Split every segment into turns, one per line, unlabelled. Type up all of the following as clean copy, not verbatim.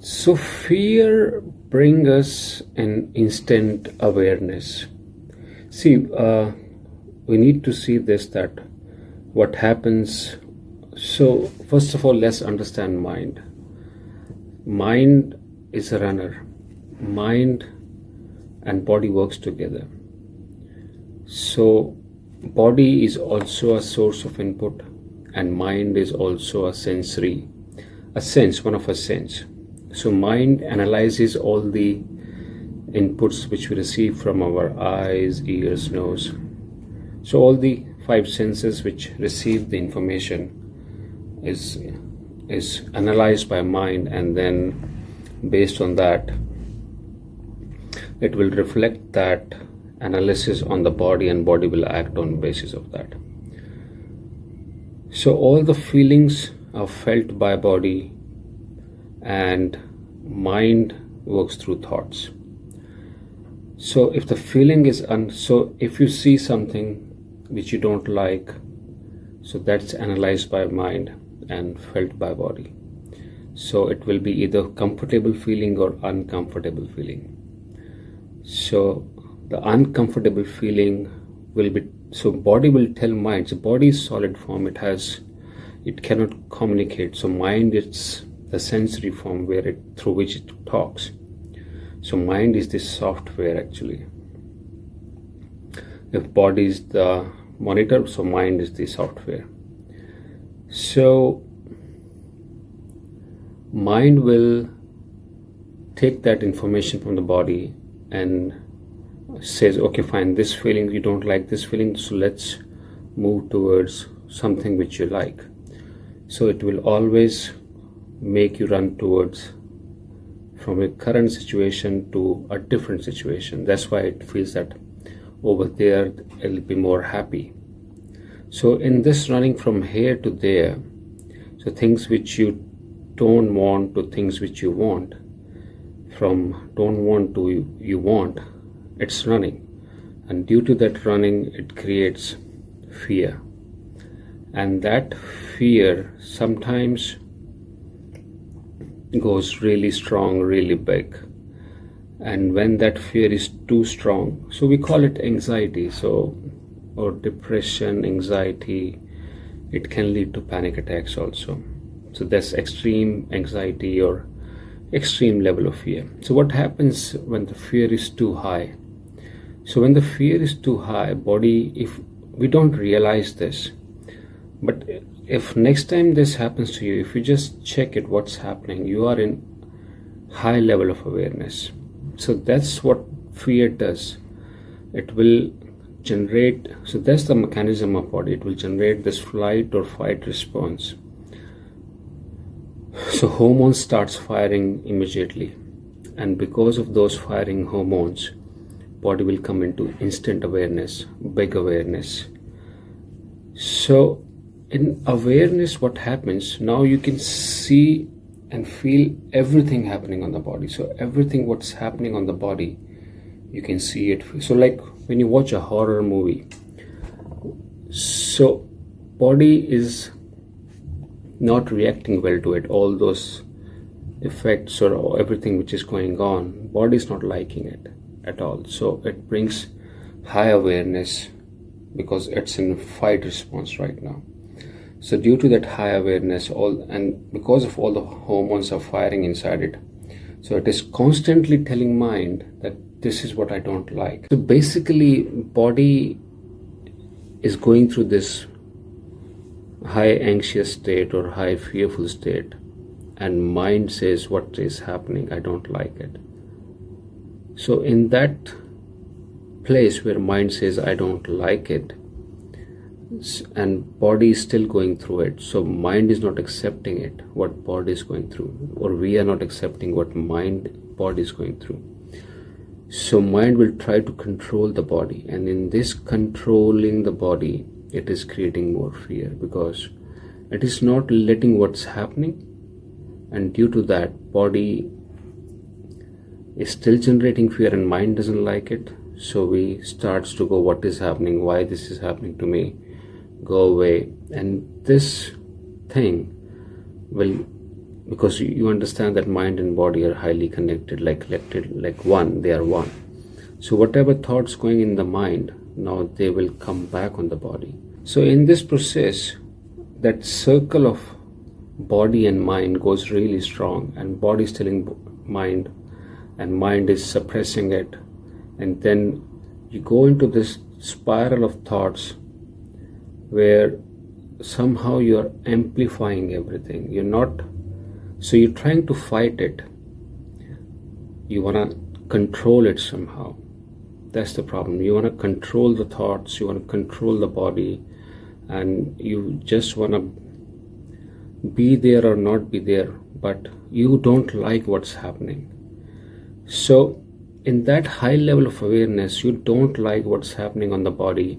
So fear brings us an instant awareness. See, we need to see this, that what happens. So first of all, let's understand mind. Mind is a runner. Mind and body works together. So body is also a source of input, and mind is also a one of a sense. So mind analyzes all the inputs which we receive from our eyes, ears, nose. So all the five senses which receive the information is analyzed by mind, and then based on that it will reflect that analysis on the body, and body will act on basis of that. So all the feelings are felt by body, and mind works through thoughts. So if the feeling is so if you see something which you don't like, so that's analyzed by mind and felt by body. So it will be either comfortable feeling or uncomfortable feeling. So the uncomfortable feeling will be, so body will tell mind. So body is solid form, it cannot communicate. So mind is the sensory form through which it talks. So mind is the software actually. If body is the monitor, so mind is the software. So mind will take that information from the body and says, okay, fine, this feeling, you don't like this feeling, so let's move towards something which you like. So it will always make you run towards from a current situation to a different situation. That's why it feels that over there it'll be more happy. So in this running from here to there, so things which you don't want to things which you want, from don't want to you want, it's running. And due to that running, it creates fear. And that fear sometimes goes really strong, really big. And when that fear is too strong, so we call it anxiety, or depression, anxiety, it can lead to panic attacks also. So that's extreme anxiety or extreme level of fear. So what happens when the fear is too high? So when the fear is too high, body, if we don't realize this, but if next time this happens to you, if you just check it, what's happening, you are in high level of awareness. So that's what fear does. It will generate, so that's the mechanism of body. It will generate this flight or fight response. So hormones starts firing immediately, and because of those firing hormones, body will come into instant awareness, big awareness. So in awareness, what happens now, you can see and feel everything happening on the body. So everything what's happening on the body, you can see it. So like when you watch a horror movie, so body is not reacting well to it, all those effects or everything which is going on, body is not liking it at all. So it brings high awareness because it's in fight response right now. So due to that high awareness, and because of all the hormones are firing inside it, so it is constantly telling mind that this is what I don't like. So basically body is going through this high anxious state or high fearful state, and mind says, what is happening, I don't like it. So in that place where mind says I don't like it, and body is still going through it, so mind is not accepting it, what body is going through, or we are not accepting what body is going through. So mind will try to control the body, and in this controlling the body, it is creating more fear because it is not letting what's happening, and due to that, body is still generating fear and mind doesn't like it. So we starts to go, what is happening, why this is happening to me, go away. And this thing will because you understand that mind and body are highly connected, like one, they are one. So whatever thoughts going in the mind, now they will come back on the body. So in this process, that circle of body and mind goes really strong, and body is telling mind, and mind is suppressing it, and then you go into this spiral of thoughts where somehow you are amplifying everything. So you're trying to fight it. You want to control it somehow. That's the problem. You want to control the thoughts, you want to control the body, and you just want to be there or not be there, but you don't like what's happening. So in that high level of awareness, you don't like what's happening on the body,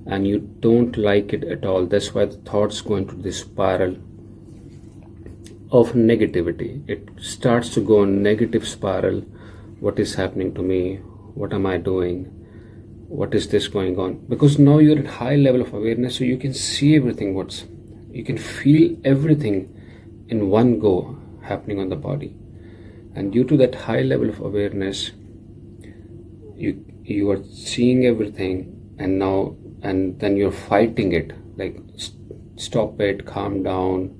and you don't like it at all. That's why the thoughts go into this spiral of negativity. It starts to go on negative spiral. What is happening to me? What am I doing? What is this going on? Because now you're at high level of awareness, so you can see everything, you can feel everything in one go happening on the body. And due to that high level of awareness, you are seeing everything, and then you're fighting it, like stop it, calm down,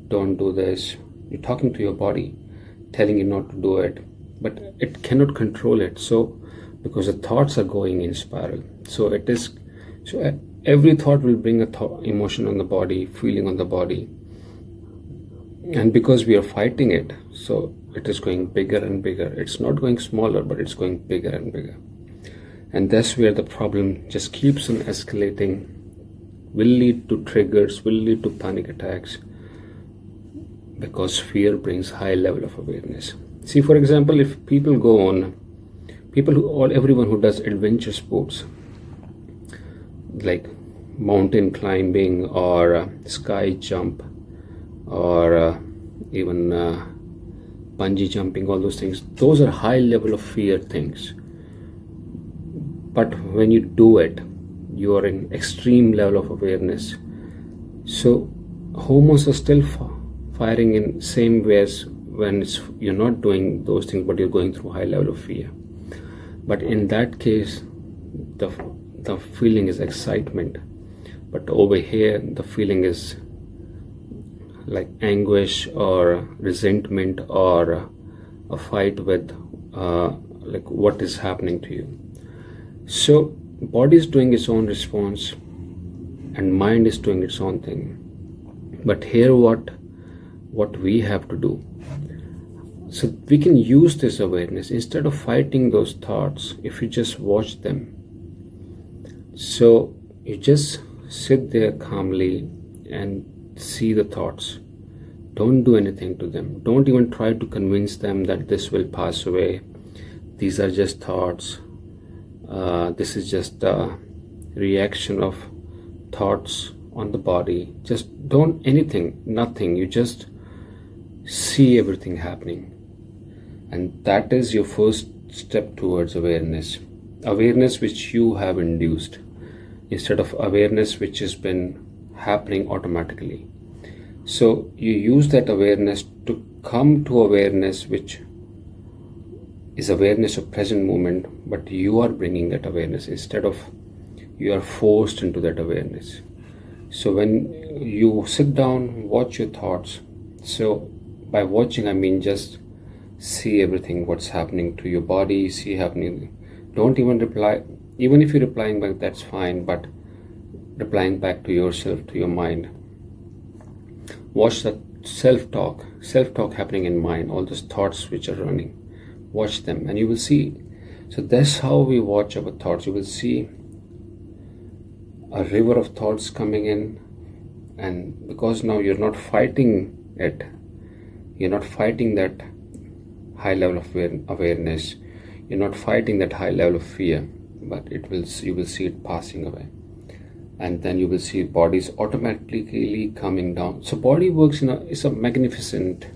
don't do this. You're talking to your body, telling you not to do it, but it cannot control it. So because the thoughts are going in spiral, so every thought will bring emotion on the body, feeling on the body, and because we are fighting it, so it is going bigger and bigger. It's not going smaller, but it's going bigger and bigger. And that's where the problem just keeps on escalating, will lead to triggers, will lead to panic attacks, because fear brings high level of awareness. See, for example, if everyone who does adventure sports, like mountain climbing or sky jump, or even bungee jumping, all those things, those are high level of fear things. But when you do it, you are in extreme level of awareness. So hormones are still firing in same ways when you're not doing those things, but you're going through high level of fear. But in that case, the feeling is excitement. But over here, the feeling is like anguish or resentment or a fight with like what is happening to you. So body is doing its own response and mind is doing its own thing. But here what we have to do, so we can use this awareness instead of fighting those thoughts. If you just watch them, so you just sit there calmly and see the thoughts. Don't do anything to them. Don't even try to convince them that this will pass away. These are just thoughts. This is just a reaction of thoughts on the body. Just don't nothing. You just see everything happening. And that is your first step towards awareness. Awareness which you have induced, instead of awareness which has been happening automatically. So you use that awareness to come to awareness which is awareness of present moment, but you are bringing that awareness instead of you are forced into that awareness. So when you sit down, watch your thoughts. So by watching, I mean just see everything, what's happening to your body, see happening. Don't even reply. Even if you're replying back, that's fine, but replying back to yourself, to your mind. Watch that self-talk happening in mind, all those thoughts which are running. Watch them and you will see. So that's how we watch our thoughts. You will see a river of thoughts coming in, and because now you're not fighting it, you're not fighting that high level of awareness, you're not fighting that high level of fear, but you will see it passing away. And then you will see bodies automatically coming down. So body works it's a magnificent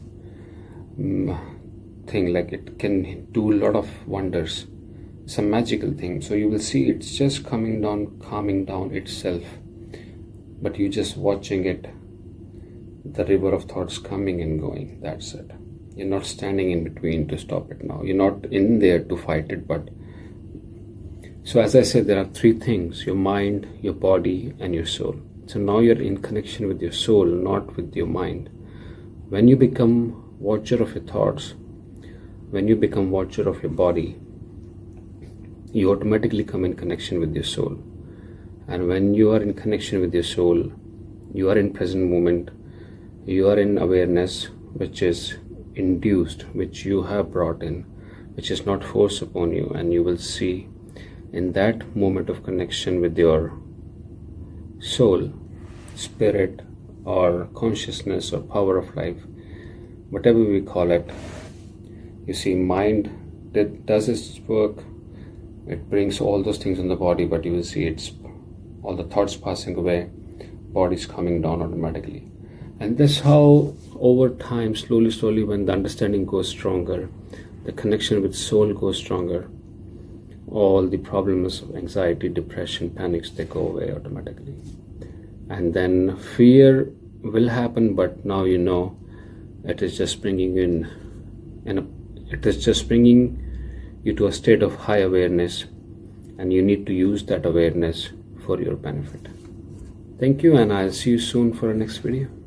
thing, like it can do a lot of wonders. It's a magical thing. So you will see it's just coming down, calming down itself, but you just watching it the river of thoughts coming and going. That's it. You're not standing in between to stop it now. You're not in there to fight it. But so, as I said, there are three things: your mind, your body, and your soul. So now you're in connection with your soul, not with your mind. When you become watcher of your thoughts, when you become watcher of your body, you automatically come in connection with your soul. And when you are in connection with your soul, you are in present moment, you are in awareness which is induced, which you have brought in, which is not forced upon you. And you will see in that moment of connection with your soul, spirit, or consciousness, or power of life, whatever we call it, you see, mind that does its work. It brings all those things in the body, but you will see it's all the thoughts passing away, body's coming down automatically. And that's how over time, slowly, when the understanding goes stronger, the connection with soul goes stronger, all the problems of anxiety, depression, panics, they go away automatically. And then fear will happen, but now you know it is just bringing it is just bringing you to a state of high awareness, and you need to use that awareness for your benefit. Thank you, and I'll see you soon for our next video.